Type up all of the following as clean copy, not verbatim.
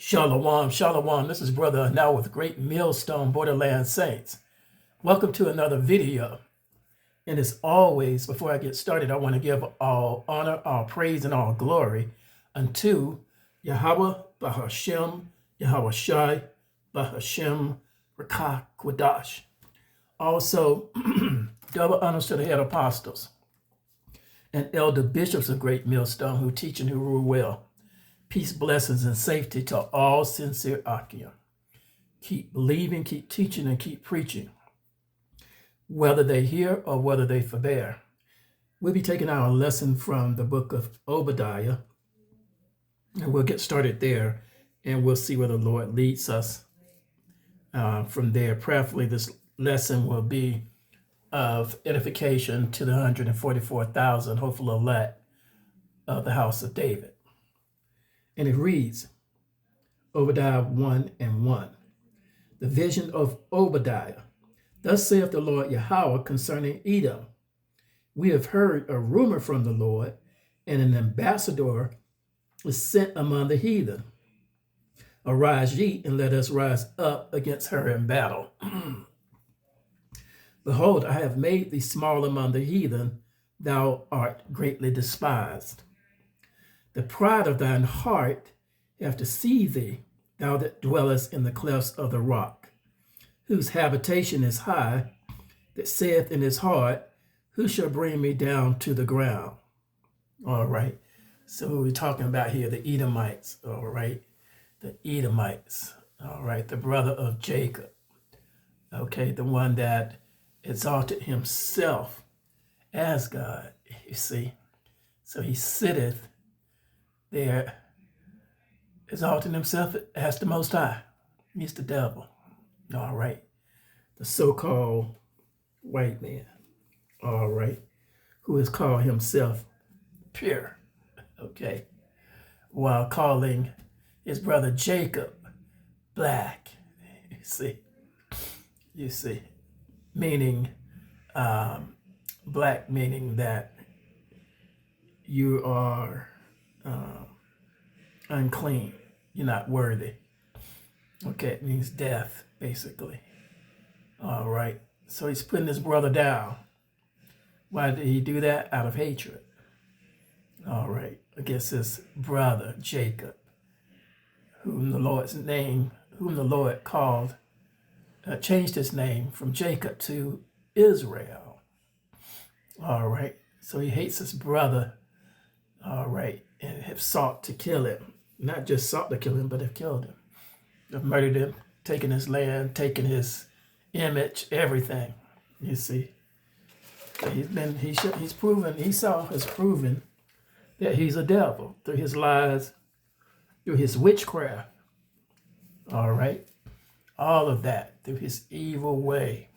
Shalom, shalom. This is Brother now with Great Millstone Borderland Saints. Welcome to another video. And as always, before I get started, I want to give all honor, all praise, and all glory unto Yahweh, Bahashem, Yahweh Shai, Bahashem, Rakah, Kwadash. Also, double honors to the head apostles and elder bishops of Great Millstone who teach and who rule well. Peace, blessings, and safety to all sincere Akim. Keep believing, keep teaching, and keep preaching, whether they hear or whether they forbear. We'll be taking our lesson from the book of Obadiah, and we'll get started there, and we'll see where the Lord leads us from there. Prayerfully, this lesson will be of edification to the 144,000 hopeful elect of the house of David. And it reads, Obadiah 1:1. The vision of Obadiah. Thus saith the Lord Yahweh concerning Edom. We have heard a rumor from the Lord, and an ambassador is sent among the heathen. Arise ye, and let us rise up against her in battle. Behold, I have made thee small among the heathen, thou art greatly despised. The pride of thine heart hath deceived thee, thou that dwellest in the clefts of the rock, whose habitation is high, that saith in his heart, who shall bring me down to the ground? All right. So we're talking about here the Edomites, all right? The Edomites, all right? The brother of Jacob, okay? The one that exalted himself as God, you see? So he sitteth there, exalting himself as the Most High. He's the devil, all right? The so-called white man, all right, who has called himself pure, okay, while calling his brother Jacob black. You see, meaning black, meaning that you are unclean, you're not worthy. Okay, it means death, basically. All right, so he's putting his brother down. Why did he do that? Out of hatred. All right, against his brother Jacob, whom the Lord called, changed his name from Jacob to Israel. All right, so he hates his brother, all right, and have sought to kill him. Not just sought to kill him, but have killed him. Have murdered him, taken his land, taken his image, everything. You see, Esau has proven that he's a devil through his lies, through his witchcraft. All right, all of that through his evil way.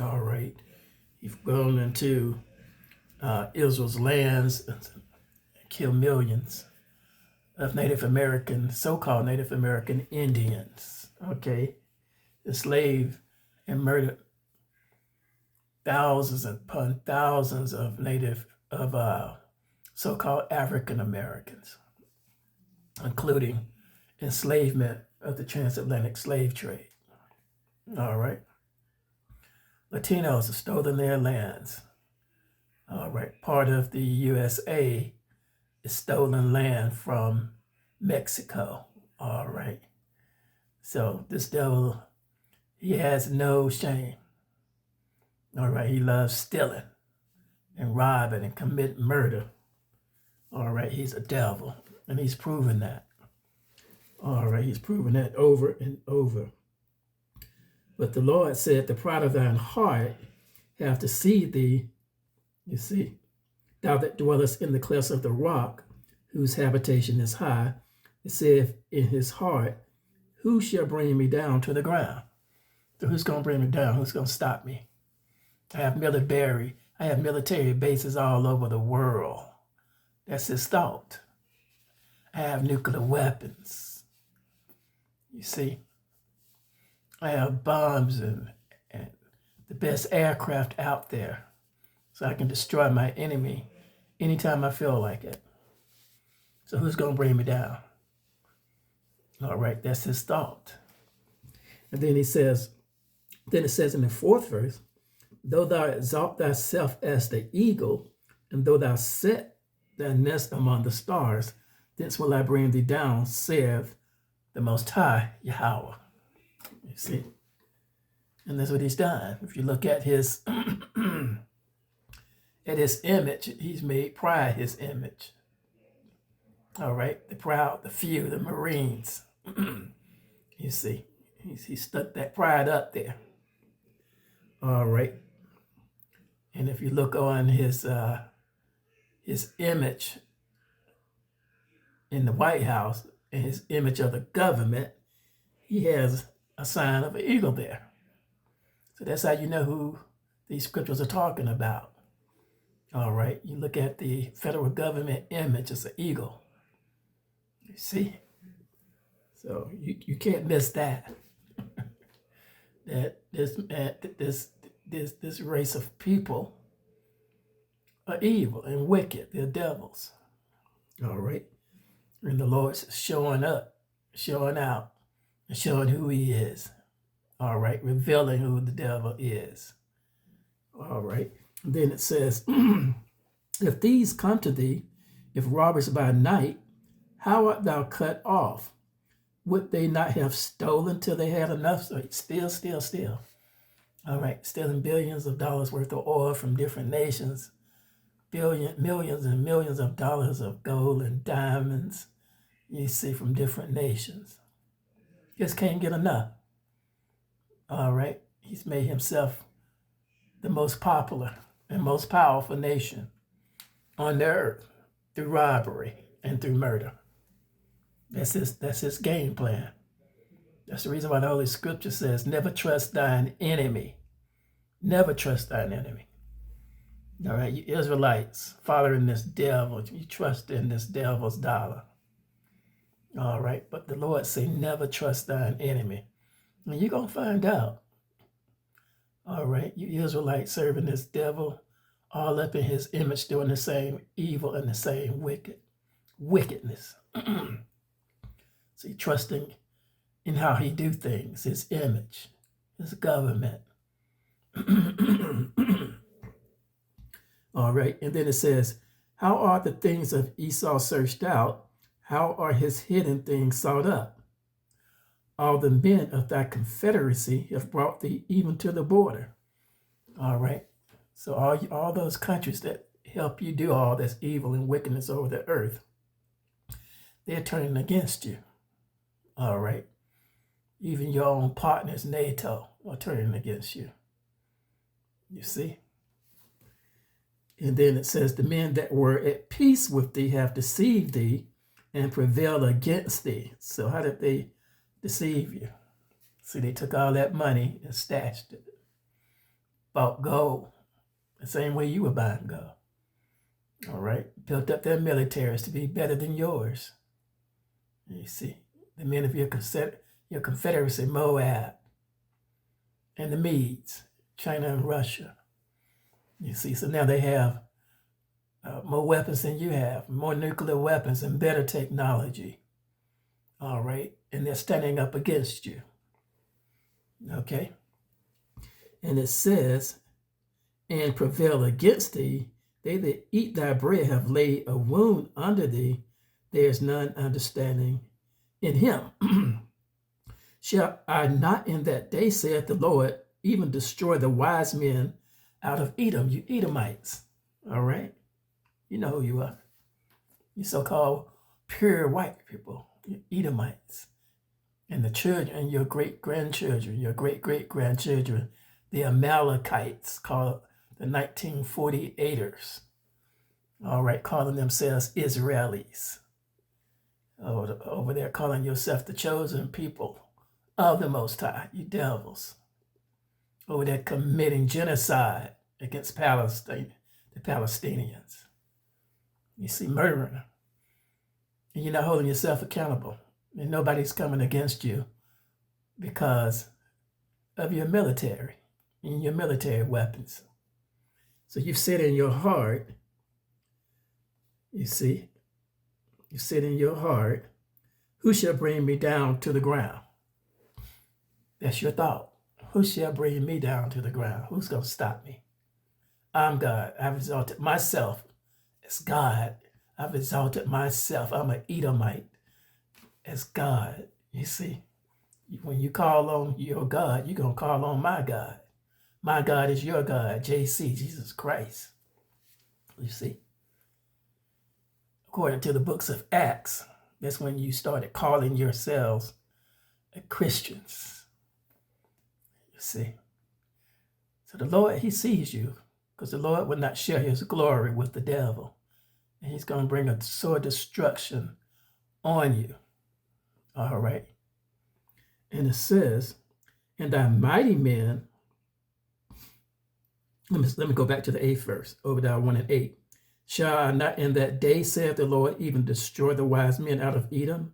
All right, he's gone into Israel's lands and killed millions of Native American, so-called Native American Indians, okay? Enslaved and murdered thousands upon thousands of so-called African Americans, including enslavement of the transatlantic slave trade. All right. Latinos have stolen their lands. All right. Part of the USA is stolen land from Mexico. All right. So this devil, he has no shame. All right. He loves stealing and robbing and committing murder. All right. He's a devil, and he's proven that. All right. He's proven that over and over. But the Lord said, the pride of thine heart hath deceived thee, you see, thou that dwellest in the clefts of the rock, whose habitation is high, it saith in his heart, who shall bring me down to the ground? So who's going to bring me down? Who's going to stop me? I have military bases all over the world. That's his thought. I have nuclear weapons. You see, I have bombs and the best aircraft out there, so I can destroy my enemy anytime I feel like it. So who's going to bring me down? All right, that's his thought. And then it says in the fourth verse, though thou exalt thyself as the eagle, and though thou set thy nest among the stars, thence will I bring thee down, saith the Most High Yahweh. You see? And that's what he's done. If you look at his at his image, he's made pride his image. All right, the proud, the few, the Marines. You see, he stuck that pride up there. All right. And if you look on his image in the White House and his image of the government, he has a sign of an eagle there. So that's how you know who these scriptures are talking about. All right. You look at the federal government image, it's an eagle. You see? So you can't miss that. That this race of people are evil and wicked. They're devils. All right. And the Lord's showing up, showing out, and showing who he is. All right. Revealing who the devil is. All right. And then it says, if these come to thee, if robbers by night, how art thou cut off? Would they not have stolen till they had enough? So steal. All right, stealing billions of dollars worth of oil from different nations, millions and millions of dollars of gold and diamonds, you see, from different nations. Just can't get enough. All right, he's made himself the most popular and most powerful nation on the earth through robbery and through murder. That's his game plan. That's the reason why the Holy Scripture says, never trust thine enemy. Never trust thine enemy. All right, you Israelites following this devil, you trust in this devil's dollar. All right, but the Lord say, never trust thine enemy. And you're going to find out. All right, you Israelites serving this devil, all up in his image, doing the same evil and the same wickedness. So you're trusting in how he do things, his image, his government. All right, and then it says, how are the things of Esau searched out? How are his hidden things sought up? All the men of thy confederacy have brought thee even to the border. All right, so all those countries that help you do all this evil and wickedness over the earth, they're turning against you. All right. Even your own partners, NATO, are turning against you. You see? And then it says, the men that were at peace with thee have deceived thee and prevailed against thee. So how did they deceive you? See, they took all that money and stashed it. Bought gold. The same way you were buying gold. All right. Built up their militaries to be better than yours. You see? The men of your confederacy, Moab, and the Medes, China and Russia. You see, so now they have more weapons than you have, more nuclear weapons and better technology. All right, and they're standing up against you. Okay, and it says, and prevail against thee, they that eat thy bread have laid a wound under thee, there is none understanding in him. Shall I not in that day, saith the Lord, even destroy the wise men out of Edom, you Edomites? All right? You know who you are. You so-called pure white people, you Edomites. And the children, and your great-grandchildren, your great-great-grandchildren, the Amalekites, called the 1948ers. All right, calling themselves Israelis. Over there calling yourself the chosen people of the Most High, you devils. Over there committing genocide against Palestine, the Palestinians. You see, murdering. And you're not holding yourself accountable. And nobody's coming against you because of your military and your military weapons. So you've said in your heart, you see, you said in your heart Who shall bring me down to the ground? That's your thought. Who shall bring me down to the ground? Who's going to stop me? I'm God. I've exalted myself as God. I've exalted myself. I'm an Edomite as God. You see, when you call on your God, you're going to call on my God. My God is your God, JC, Jesus Christ. You see, according to the books of Acts, that's when you started calling yourselves Christians. You see. So the Lord, he sees you, because the Lord will not share his glory with the devil. And he's going to bring a sword of destruction on you. All right. And it says, and thy mighty men, let me go back to the 8th verse, Obadiah 1-8. Shall I not in that day, saith the Lord, even destroy the wise men out of Edom,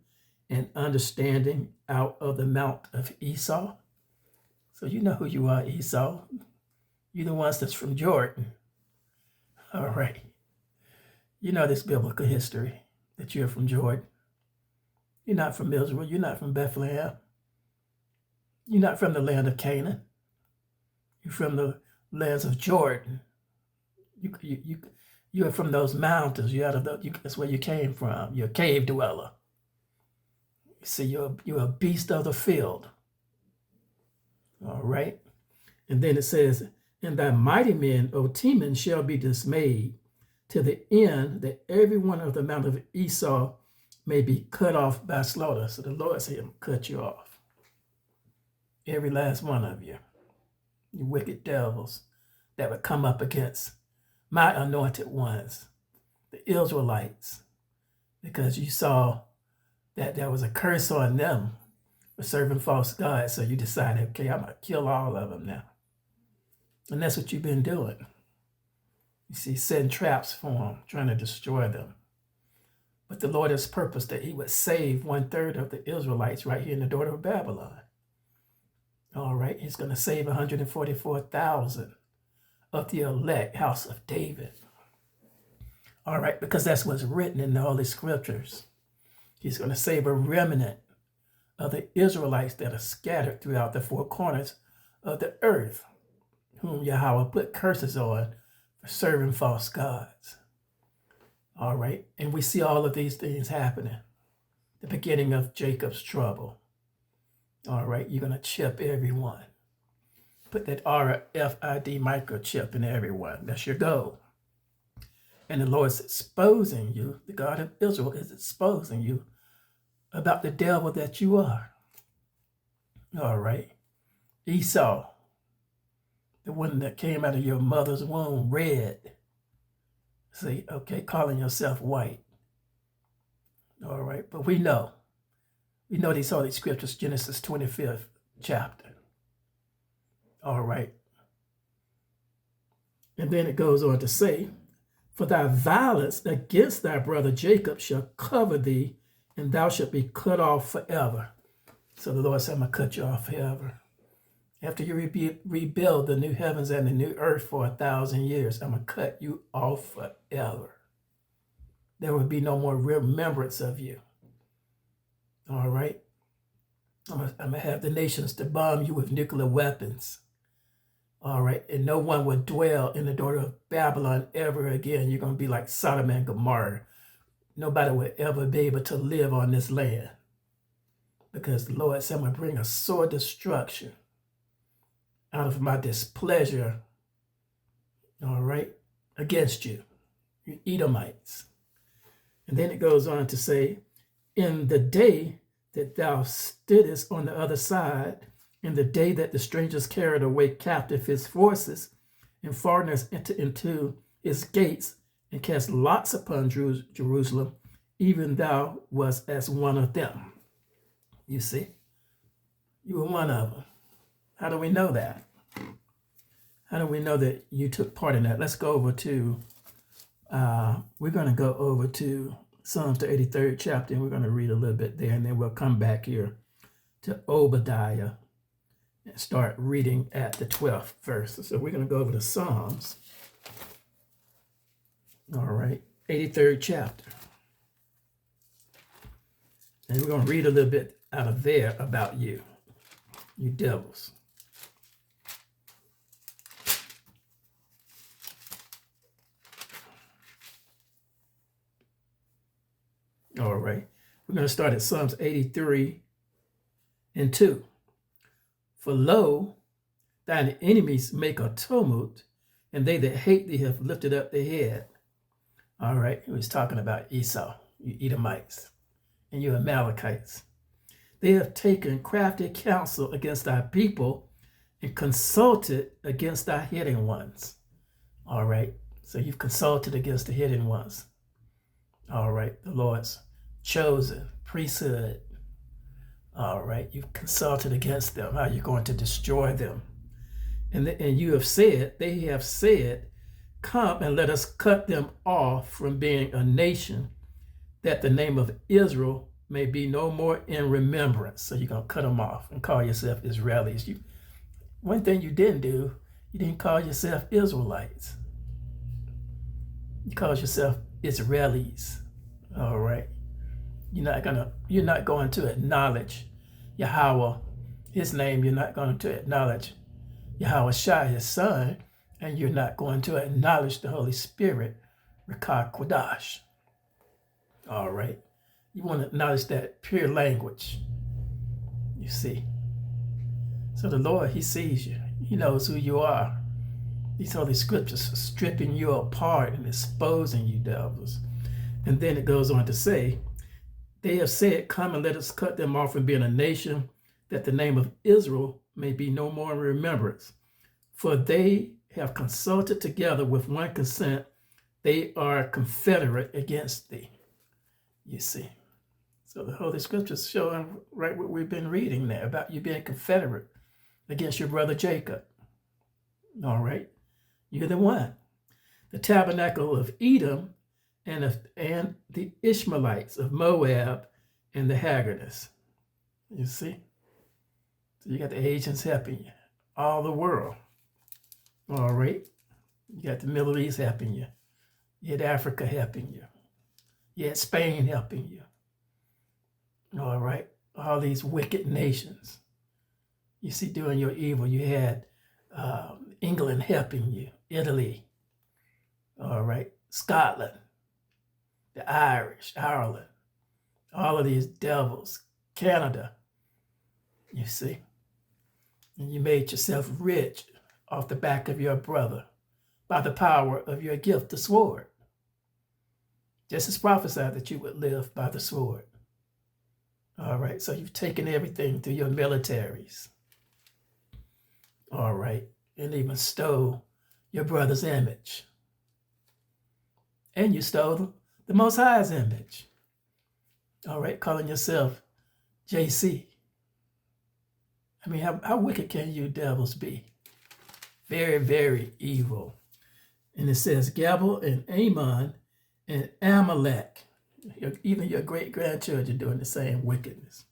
and understanding out of the mount of Esau? So you know who you are, Esau. You're the ones that's from Jordan. All right. You know this biblical history, that you're from Jordan. You're not from Israel. You're not from Bethlehem. You're not from the land of Canaan. You're from the lands of Jordan. You're from those mountains. That's where you came from. You're a cave dweller. You see, you're a beast of the field. All right. And then it says, and thy mighty men, O Teman, shall be dismayed, to the end that every one of the mount of Esau may be cut off by slaughter. So the Lord said, I'm going to cut you off. Every last one of you. You wicked devils that would come up against my anointed ones, the Israelites, because you saw that there was a curse on them for serving false gods. So you decided, okay, I'm going to kill all of them now. And that's what you've been doing. You see, setting traps for them, trying to destroy them. But the Lord has purposed that he would save 1/3 of the Israelites right here in the daughter of Babylon. All right, he's going to save 144,000 of the elect house of David. All right, because that's what's written in all the scriptures. He's going to save a remnant of the Israelites that are scattered throughout the four corners of the earth, whom Yahweh put curses on for serving false gods. All right, and we see all of these things happening. The beginning of Jacob's trouble. All right, you're going to chip everyone. Put that RFID microchip in everyone. That's your goal. And the Lord's exposing you, the God of Israel is exposing you about the devil that you are. All right. Esau, the one that came out of your mother's womb, red. See, okay, calling yourself white. All right, but we know these Holy Scriptures, Genesis 25th chapter. All right. And then it goes on to say, for thy violence against thy brother Jacob shall cover thee, and thou shalt be cut off forever. So the Lord said, I'm going to cut you off forever. After you rebuild the new heavens and the new earth for 1,000 years, I'm going to cut you off forever. There will be no more remembrance of you. All right? I'm going to have the nations to bomb you with nuclear weapons. All right? And no one will dwell in the daughter of Babylon ever again. You're going to be like Sodom and Gomorrah. Nobody will ever be able to live on this land. Because the Lord said, I'm going to bring a sword destruction out of my displeasure, all right, against you, you Edomites. And then it goes on to say, in the day that thou stoodest on the other side, in the day that the strangers carried away captive his forces, and foreigners entered into his gates, and cast lots upon Jerusalem, even thou was as one of them. You see, you were one of them. How do we know that? How do we know that you took part in that? Let's go over to, we're going to go over to Psalms, the 83rd chapter, and we're going to read a little bit there, and then we'll come back here to Obadiah and start reading at the 12th verse. So we're going to go over to Psalms. All right, 83rd chapter. And we're going to read a little bit out of there about you, you devils. All right. We're going to start at Psalms 83 and 2. For lo, thine enemies make a tumult, and they that hate thee have lifted up their head. All right. He was talking about Esau, you Edomites, and you Amalekites. They have taken crafty counsel against thy people and consulted against thy hidden ones. All right. So you've consulted against the hidden ones. All right. The Lord's chosen priesthood. All right. You've consulted against them. How you're going to destroy them. And you have said, they have said, come and let us cut them off from being a nation, that the name of Israel may be no more in remembrance. So you're going to cut them off and call yourself Israelis. One thing you didn't do, you didn't call yourself Israelites. You called yourself Israelis. All right. You're not going to acknowledge Yahweh, his name. You're not going to acknowledge Yahweh Shai, his son, and you're not going to acknowledge the Holy Spirit, Rakah Kodash. All right. You want to acknowledge that pure language, you see. So the Lord, he sees you. He knows who you are. These holy scriptures are stripping you apart and exposing you, devils. And then it goes on to say, they have said, come and let us cut them off from being a nation, that the name of Israel may be no more in remembrance. For they have consulted together with one consent. They are confederate against thee. You see. So the Holy Scriptures showing right what we've been reading there about you being confederate against your brother Jacob. All right. You're the one. The tabernacle of Edom and the Ishmaelites of Moab and the Haggarders. You see? So you got the agents helping you. All the world. All right. You got the Middle East helping you. You had Africa helping you. You had Spain helping you. All right. All these wicked nations. You see, doing your evil. You had England helping you. Italy. All right. Scotland. The Irish. Ireland. All of these devils. Canada. You see. And you made yourself rich off the back of your brother by the power of your gift, the sword. Just as prophesied that you would live by the sword. All right, so you've taken everything through your militaries. All right, and even stole your brother's image. And you stole the Most High's image. All right, calling yourself JC. I mean, how wicked can you devils be? Very, very evil. And it says, Gabal and Ammon and Amalek, even your great-grandchildren doing the same wickedness.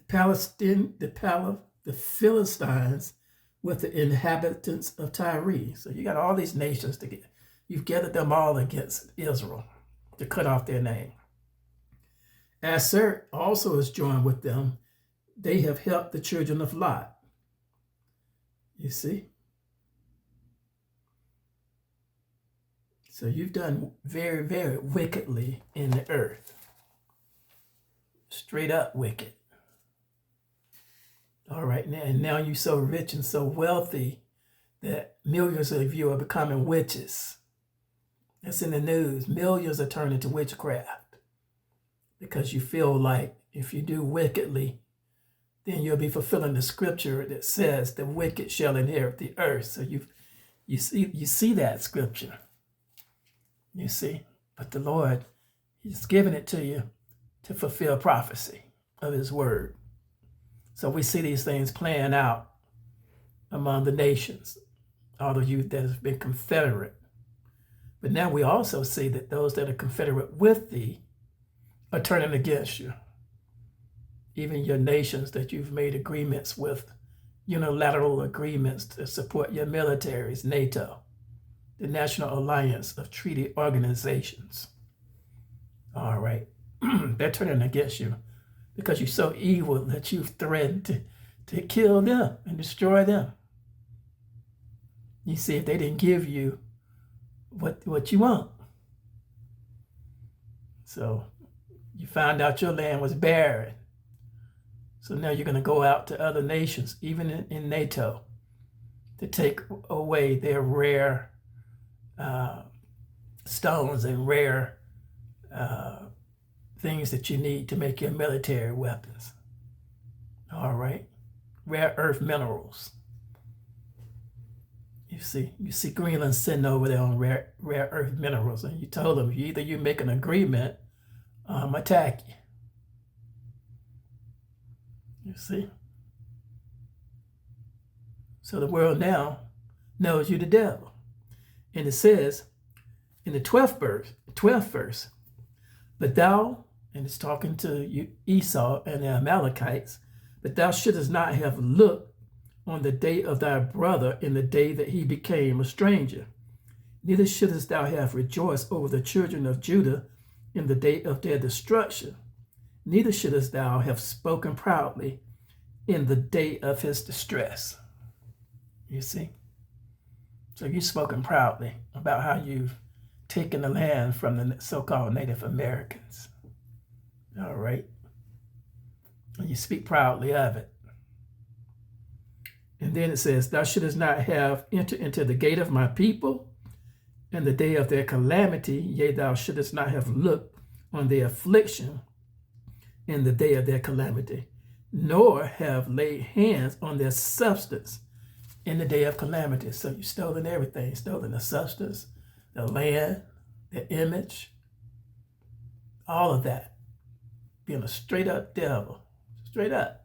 The Philistines with the inhabitants of Tyre. So you got all these nations together. You've gathered them all against Israel to cut off their name. Asher also is joined with them. They have helped the children of Lot. You see? So you've done very, very wickedly in the earth. Straight up wicked. All right, and now you're so rich and so wealthy that millions of you are becoming witches. That's in the news. Millions are turning to witchcraft because you feel like if you do wickedly, then you'll be fulfilling the scripture that says the wicked shall inherit the earth. So you see that scripture. You see, but the Lord, he's given it to you to fulfill prophecy of his word. So we see these things playing out among the nations, all the youth that have been confederate. But now we also see that those that are confederate with thee are turning against you. Even your nations that you've made agreements with, unilateral agreements to support your militaries, NATO, the National Alliance of Treaty Organizations. All right. they're turning against you because you're so evil that you've threatened to kill them and destroy them. You see, if they didn't give you what you want. So you found out your land was barren. So now you're going to go out to other nations, even in NATO, to take away their rare stones and rare things that you need to make your military weapons. All right. Rare earth minerals. You see Greenland sitting over there on rare earth minerals, and you told them either you make an agreement, attack you. You see? So the world now knows you the devil. And it says in the 12th verse, but thou, and it's talking to you, Esau and the Amalekites, but thou shouldest not have looked on the day of thy brother in the day that he became a stranger. Neither shouldest thou have rejoiced over the children of Judah in the day of their destruction. Neither shouldest thou have spoken proudly in the day of his distress. You see? So you've spoken proudly about how you've taken the land from the so-called Native Americans. All right? And you speak proudly of it. And then it says, thou shouldest not have entered into the gate of my people in the day of their calamity, yea, thou shouldest not have looked on their affliction in the day of their calamity, nor have laid hands on their substance in the day of calamity. So you've stolen everything, stolen the substance, the land, the image, all of that. Being a straight up devil, straight up,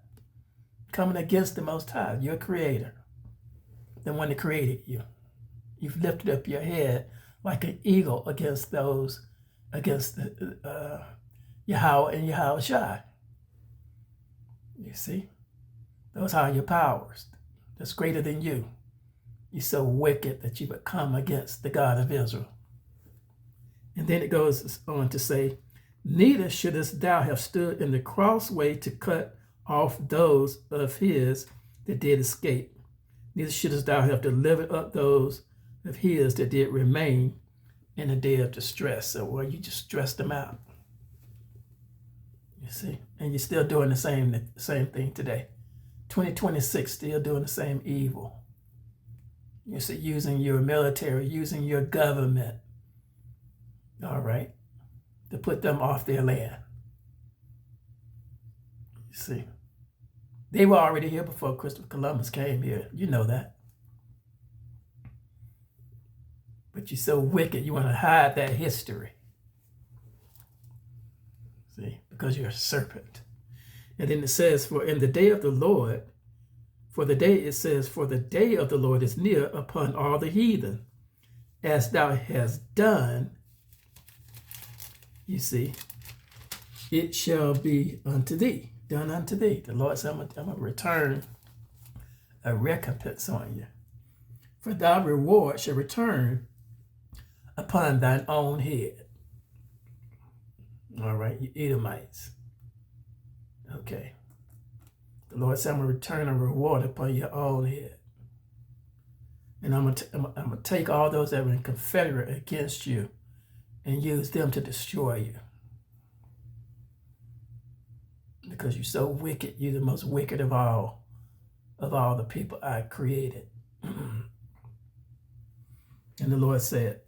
coming against the Most High, your creator, the one that created you. You've lifted up your head like an eagle against those, against Yahweh and Yahweh Shai. You see? Those are your powers. That's greater than you. You're so wicked that you would come against the God of Israel. And then it goes on to say, neither shouldest thou have stood in the crossway to cut off those of his that did escape. Neither shouldest thou have delivered up those of his that did remain in the day of distress. So, well, you just stressed them out. You see? And you're still doing the same thing today. 2026, still doing the same evil. You see, using your military, using your government, all right, to put them off their land. You see? They were already here before Christopher Columbus came here. You know that. But you're so wicked, you want to hide that history. See? Because you're a serpent. And then it says, for in the day of the Lord, for the day of the Lord is near upon all the heathen, as thou hast done, you see, it shall be unto thee, done unto thee. The Lord said, I'm going to return a recompense on you. For thy reward shall return upon thine own head. All right, you Edomites. Okay. The Lord said, I'm going to return a reward upon your own head. And I'm going to take all those that were in confederate against you and use them to destroy you. Because you're so wicked, you're the most wicked of all the people I created. And the Lord said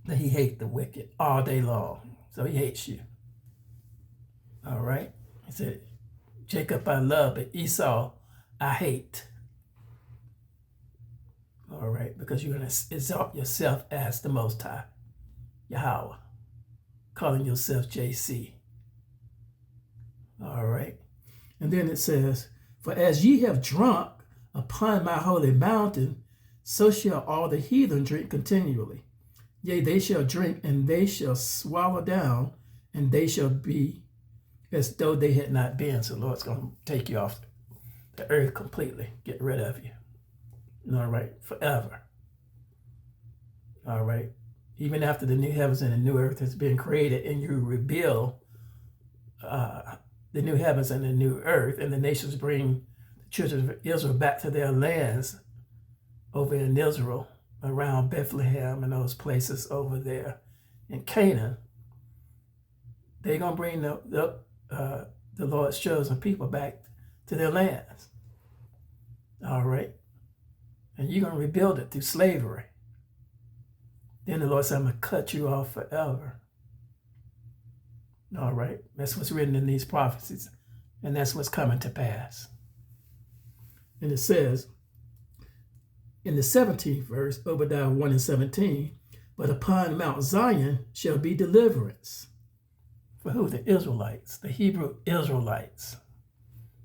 that he hates the wicked all day long. So he hates you. All right? He said, Jacob I love, but Esau I hate. All right? Because you're going to exalt yourself as the Most High, Yahweh, calling yourself JC. All right? And then it says, for as ye have drunk upon my holy mountain, so shall all the heathen drink continually. Yea, they shall drink, and they shall swallow down, and they shall be as though they had not been. So the Lord's going to take you off the earth completely, get rid of you. All right, forever. All right, even after the new heavens and the new earth has been created, and you rebuild the new heavens and the new earth, and the nations bring the children of Israel back to their lands over in Israel, around Bethlehem and those places over there in Canaan. They're going to bring the Lord's chosen people back to their lands. All right. And you're going to rebuild it through slavery. Then the Lord said, I'm going to cut you off forever. All right. That's what's written in these prophecies. And that's what's coming to pass. And it says, in the 17th verse, Obadiah 1-17, but upon Mount Zion shall be deliverance. For who? The Israelites, the Hebrew Israelites.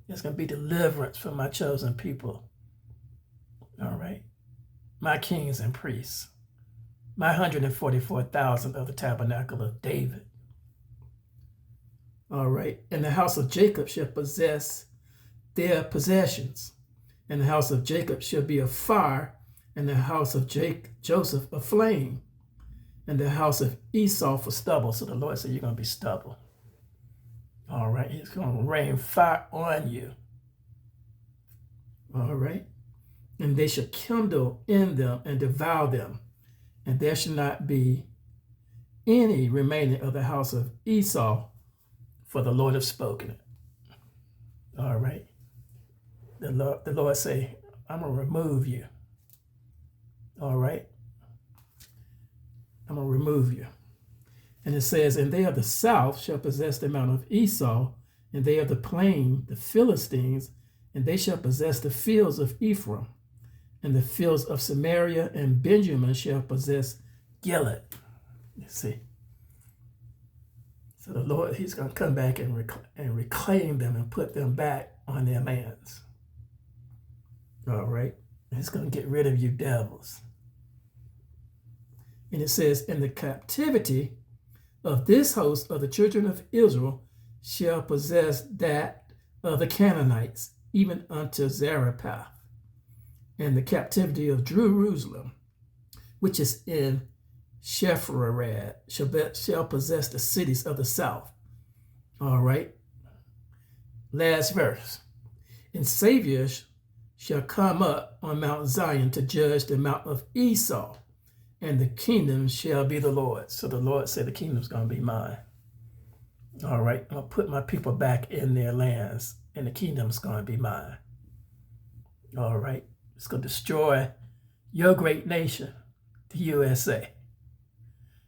There's going to be deliverance for my chosen people. All right. My kings and priests. My 144,000 of the tabernacle of David. All right. And the house of Jacob shall possess their possessions. And the house of Jacob shall be a fire, and the house of Joseph a flame, and the house of Esau for stubble. So the Lord said, you're going to be stubble. All right. He's going to rain fire on you. All right. And they shall kindle in them and devour them. And there shall not be any remaining of the house of Esau, for the Lord hath spoken it. All right. The Lord say, I'm going to remove you. All right. I'm going to remove you. And it says, and they of the south shall possess the mount of Esau, and they of the plain, the Philistines, and they shall possess the fields of Ephraim, and the fields of Samaria, and Benjamin shall possess Gilead. You see. So the Lord, he's going to come back and reclaim them and put them back on their lands. All right. And he's going to get rid of you devils. And it says, in the captivity of this host of the children of Israel shall possess that of the Canaanites, even unto Zarephath. And the captivity of Jerusalem, which is in Sepharad, shall possess the cities of the south. All right. Last verse. And saviors shall come up on Mount Zion to judge the mount of Esau, and the kingdom shall be the Lord's. So the Lord said the kingdom's going to be mine. All right. I'm going to put my people back in their lands, and the kingdom's going to be mine. All right. It's going to destroy your great nation, the USA,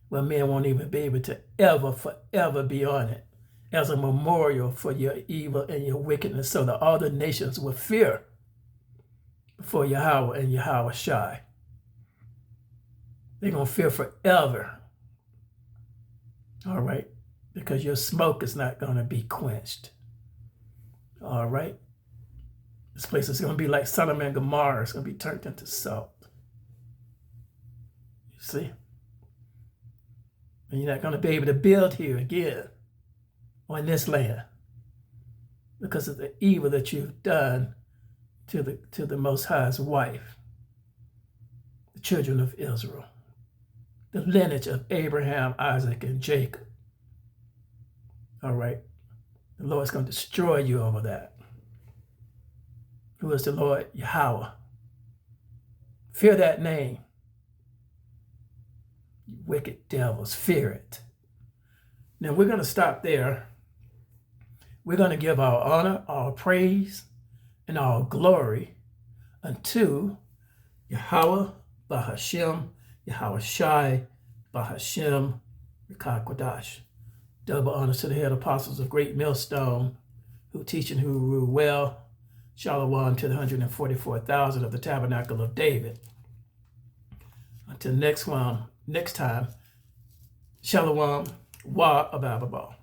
where men won't even be able to forever be on it, as a memorial for your evil and your wickedness, so that all the nations will fear before Yahweh and Yahweh Shai. They're going to fear forever. All right. Because your smoke is not going to be quenched. All right. This place is going to be like Sodom and Gomorrah. It's going to be turned into salt. You see? And you're not going to be able to build here again on this land because of the evil that you've done to the Most High's wife, the children of Israel, the lineage of Abraham, Isaac, and Jacob. All right. The Lord's going to destroy you over that. Who is the Lord? Yahweh. Fear that name. You wicked devils, fear it. Now we're going to stop there. We're going to give our honor, our praise, and our glory unto Yahweh, Bahashem, Yahweh Shai, Bahashem, Rekah Kodash. Double honors to the head apostles of Great Millstone, who teach and who rule well. Shalom to the 144,000 of the tabernacle of David. Until next time, Shalom, Wa Abababa.